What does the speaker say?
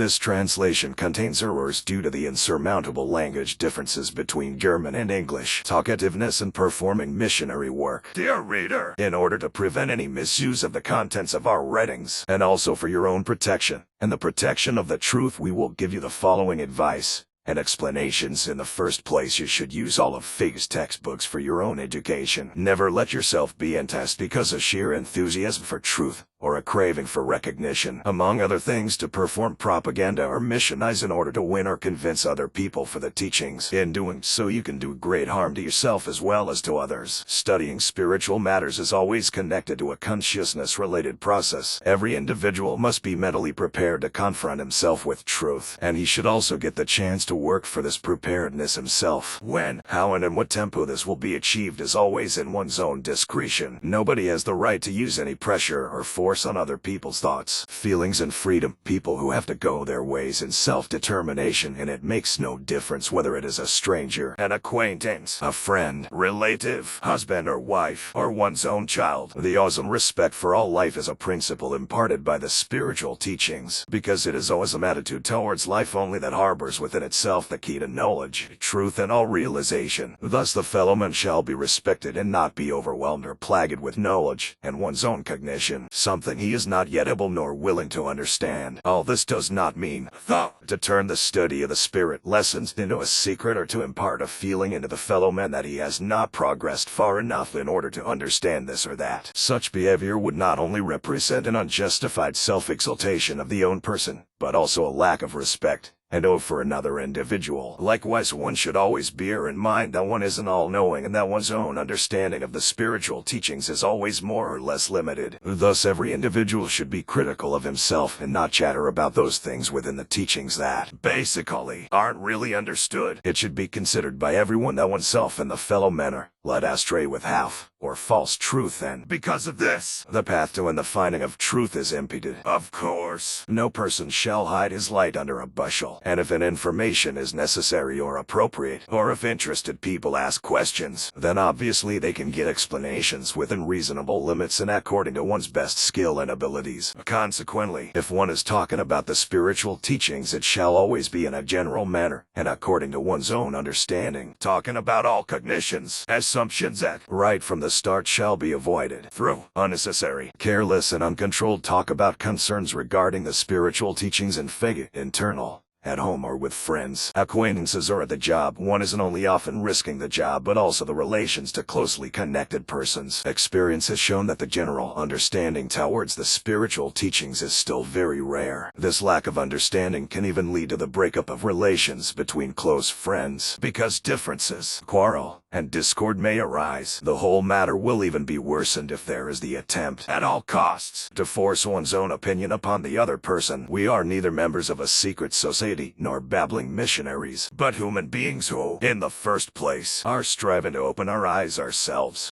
This translation contains errors due to the insurmountable language differences between German and English. Talkativeness and performing missionary work. Dear reader, in order to prevent any misuse of the contents of our writings, and also for your own protection, and the protection of the truth, we will give you the following advice and explanations. In the first place, you should use all of FIGU's textbooks for your own education. Never let yourself be enticed because of sheer enthusiasm for truth, or a craving for recognition, among other things, to perform propaganda or missionize in order to win or convince other people for the teachings. In doing so, you can do great harm to yourself as well as to others. Studying spiritual matters is always connected to a consciousness-related process. Every individual must be mentally prepared to confront himself with truth, and he should also get the chance to work for this preparedness himself. When, how, and in what tempo this will be achieved is always in one's own discretion. Nobody has the right to use any pressure or force on other people's thoughts, feelings, and freedom. People who have to go their ways in self-determination, and it makes no difference whether it is a stranger, an acquaintance, a friend, relative, husband or wife, or one's own child. The awesome respect for all life is a principle imparted by the spiritual teachings, because it is awesome attitude towards life only that harbors within itself the key to knowledge, truth, and all realization. Thus the fellow man shall be respected and not be overwhelmed or plagued with knowledge and one's own cognition, something he is not yet able nor willing to understand. All this does not mean, though, to turn the study of the spirit lessons into a secret, or to impart a feeling into the fellow man that he has not progressed far enough in order to understand this or that. Such behavior would not only represent an unjustified self-exaltation of the own person, but also a lack of respect and awe for another individual. Likewise, one should always bear in mind that one isn't all-knowing, and that one's own understanding of the spiritual teachings is always more or less limited. Thus, every individual should be critical of himself and not chatter about those things within the teachings that, basically, aren't really understood. It should be considered by everyone that oneself and the fellow men are led astray with half or false truth, and because of this, the path to and the finding of truth is impeded. Of course, no person shall hide his light under a bushel, and if an information is necessary or appropriate, or if interested people ask questions, then obviously they can get explanations within reasonable limits and according to one's best skill and abilities. Consequently, if one is talking about the spiritual teachings, it shall always be in a general manner and according to one's own understanding. Talking about all cognitions, assumptions that, right from the start, shall be avoided through unnecessary, careless, and uncontrolled talk about concerns regarding the spiritual teachings in FIGU, internal, at home, or with friends, acquaintances, or at the job. One isn't only often risking the job, but also the relations to closely connected persons. Experience has shown that the general understanding towards the spiritual teachings is still very rare. This lack of understanding can even lead to the breakup of relations between close friends, because differences, quarrel, and discord may arise. The whole matter will even be worsened if there is the attempt, at all costs, to force one's own opinion upon the other person. We are neither members of a secret society nor babbling missionaries, but human beings who, in the first place, are striving to open our eyes ourselves.